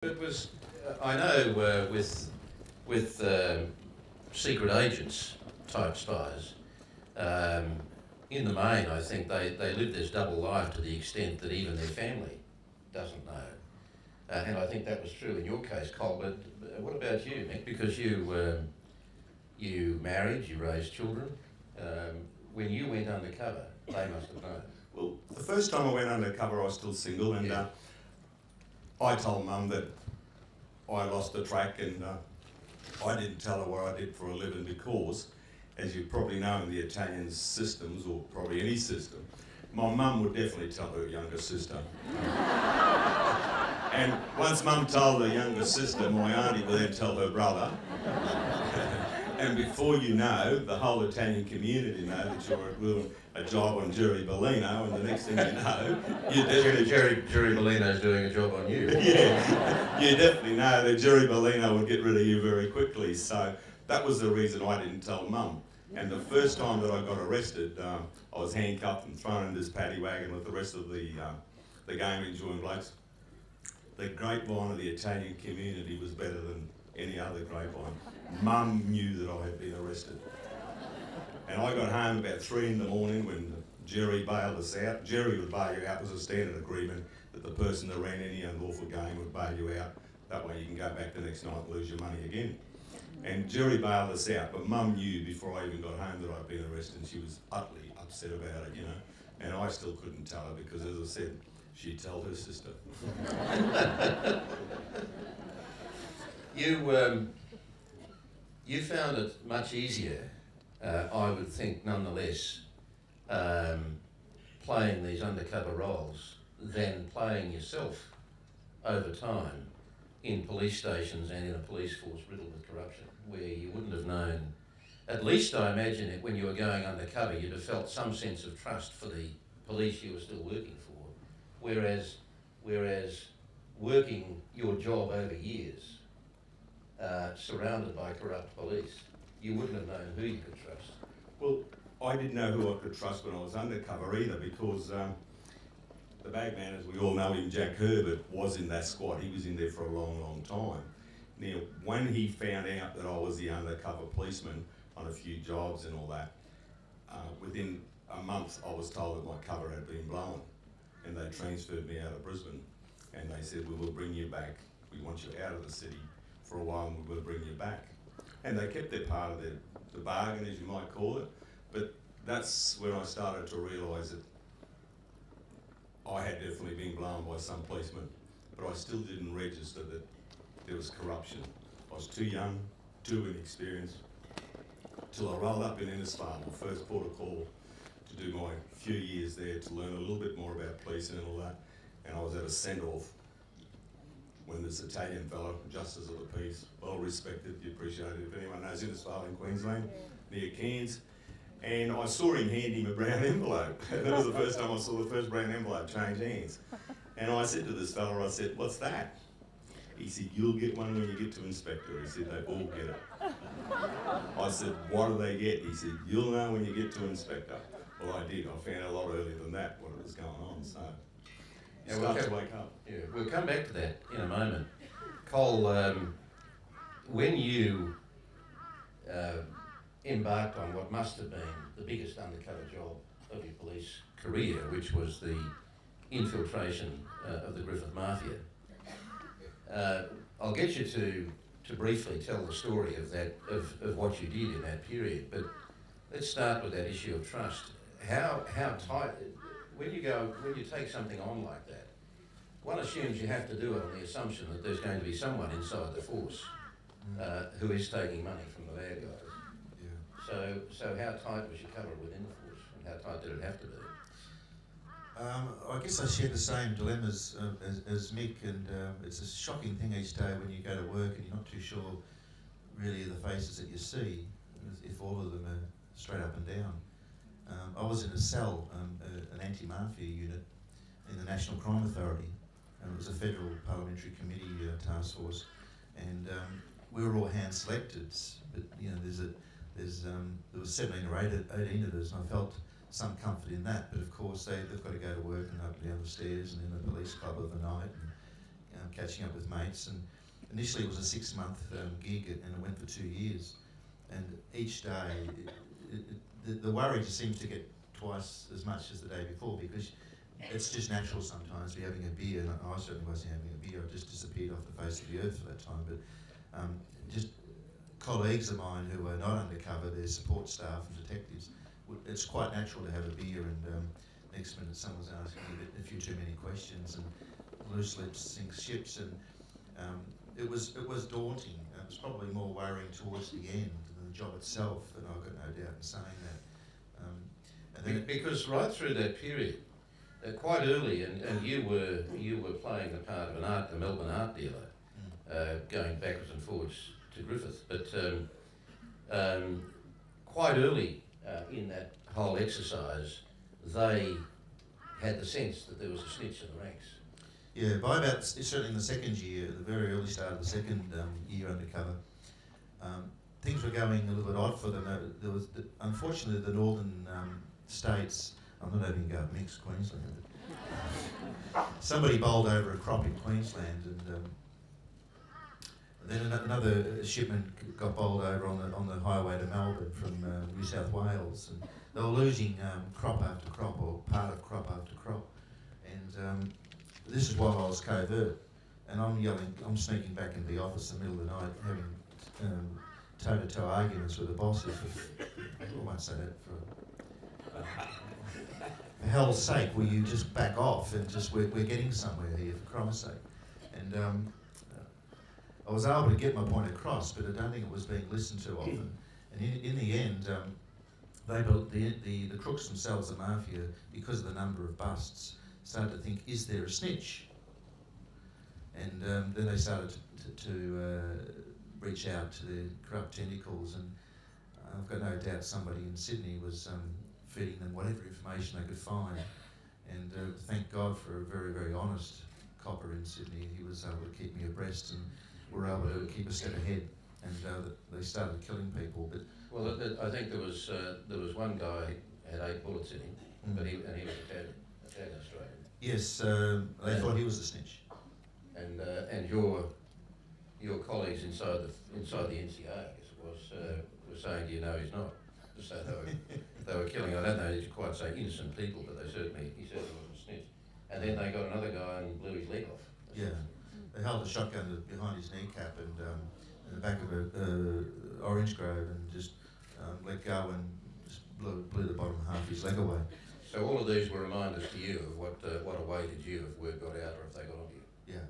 It was, I know, with secret agents type spies, um, in the main, I think they live this double life to the extent that even their family doesn't know. And I think that was true in your case, Col. But what about you, Mick? Because you married, you raised children. When you went undercover, they must have known. Well, the first time I went undercover, I was still single, and I told Mum that I lost the track, and I didn't tell her what I did for a living because, as you probably know in the Italian systems, or probably any system, my mum would definitely tell her younger sister. And once Mum told her younger sister, my auntie would then tell her brother. And before you know, the whole Italian community know that you're doing a job on Jerry Bellino, and the next thing you know, you definitely... Jerry Bellino's doing a job on you. Yeah, you definitely know that Jerry Bellino would get rid of you very quickly. So that was the reason I didn't tell Mum. And the first time that I got arrested, I was handcuffed and thrown in this paddy wagon with the rest of the game-enjoying blokes. The grapevine of the Italian community was better than any other grapevine. Mum knew that I had been arrested. And I got home about 3 in the morning when Jerry bailed us out. Jerry would bail you out. It was a standard agreement that the person that ran any unlawful game would bail you out. That way you can go back the next night and lose your money again. And Jerry bailed us out, but Mum knew before I even got home that I'd been arrested, and she was utterly upset about it, you know. And I still couldn't tell her because, as I said, she'd tell her sister. You found it much easier, I would think, nonetheless, playing these undercover roles than playing yourself over time in police stations and in a police force riddled with corruption, where you wouldn't have known. At least I imagine it when you were going undercover, you'd have felt some sense of trust for the police you were still working for, whereas working your job over years, surrounded by corrupt police, you wouldn't have known who you could trust. Well, I didn't know who I could trust when I was undercover either, because the bagman, as we all know him, Jack Herbert, was in that squad. He was in there for a long, long time. Now, when he found out that I was the undercover policeman on a few jobs and all that, within a month I was told that my cover had been blown, and they transferred me out of Brisbane, and they said, "We will bring you back. We want you out of the city for a while, and we will bring you back." And they kept their part of the bargain, as you might call it, but that's when I started to realise that I had definitely been blown by some policeman, but I still didn't register that there was corruption. I was too young, too inexperienced, till I rolled up in Innisfail, my first port of call, to do my few years there to learn a little bit more about policing and all that. And I was at a send-off when this Italian fellow, Justice of the Peace, well respected, you appreciate it, if anyone knows Innisfail in Queensland, near Cairns. And I saw him hand him a brown envelope. That was the first time I saw the first brown envelope change hands. And I said to this fella, I said, "What's that?" He said, "You'll get one when you get to Inspector." He said, "They all get it." I said, "What do they get?" He said, "You'll know when you get to Inspector." Well, I did. I found out a lot earlier than that what was going on, so Yeah, start to wake up. Yeah, we'll come back to that in a moment. Col, when you embarked on what must have been the biggest undercover job of your police career, which was the infiltration of the Griffith Mafia, I'll get you to briefly tell the story of that, of what you did in that period, but let's start with that issue of trust. How tight, when you take something on like that, one assumes you have to do it on the assumption that there's going to be someone inside the force who is taking money from the bad guys. Yeah. So how tight was your cover within the force, and how tight did it have to be? I guess I share the same dilemmas as Mick, and it's a shocking thing each day when you go to work and you're not too sure really the faces that you see, if all of them are straight up and down. I was in a cell, an anti-mafia unit in the National Crime Authority, and it was a federal parliamentary committee task force, and we were all hand selected, but you know there was 17 or 18 of us, and I felt some comfort in that, but of course they've got to go to work and up and down the stairs and in the police club of the night, and catching up with mates. And initially it was a 6-month gig, and it went for 2 years. And each day, the worry just seems to get twice as much as the day before, because it's just natural sometimes to be having a beer, and I certainly wasn't having a beer. I just disappeared off the face of the earth for that time. But just colleagues of mine who are not undercover, their support staff and detectives, it's quite natural to have a beer, and next minute someone's asking you a few too many questions, and loose lips sink ships, and it was daunting. It was probably more worrying towards the end than the job itself, and I've got no doubt in saying that. And then Because right through that period, quite early, and you were playing the part of a Melbourne art dealer, going backwards and forwards to Griffith, but quite early in that whole exercise, they had the sense that there was a snitch in the ranks. yeah, by about certainly in the second year, the very early start of the second year undercover, things were going a little bit odd for them. There was, unfortunately, the northern states. I'm not having a go at mixed Queensland. Somebody bowled over a crop in Queensland, and then another shipment got bowled over on the highway to Melbourne from New South Wales, and they were losing crop after crop, or part of crop after crop. And this is while I was covert, and I'm sneaking back into the office in the middle of the night, having toe-to-toe arguments with the bosses. I won't say that for hell's sake, will you just back off and just, we're getting somewhere here, for Christ's sake. And I was able to get my point across, but I don't think it was being listened to often. And in the end, the crooks themselves, the mafia, because of the number of busts, started to think, is there a snitch? And then they started to reach out to the corrupt tentacles, and I've got no doubt somebody in Sydney was feeding them whatever information they could find. And thank God for a very, very honest copper in Sydney. He was able to keep me abreast, and we were able to keep a step ahead. And they started killing people. But Well, I think there was one guy had 8 bullets in him, but he was Italian Australian. yes, they thought he was a snitch. And your colleagues inside the NCA, I guess it was, were saying, do you know he's not? So they were killing, I don't know if you quite say innocent people, but he certainly wasn't a snitch. And then they got another guy and blew his leg off. Yeah, they held a shotgun behind his kneecap and in the back of a orange grove, and just let go and just blew the bottom half of his leg away. So all of these were reminders to you of what awaited you if word got out or if they got onto you. Yeah.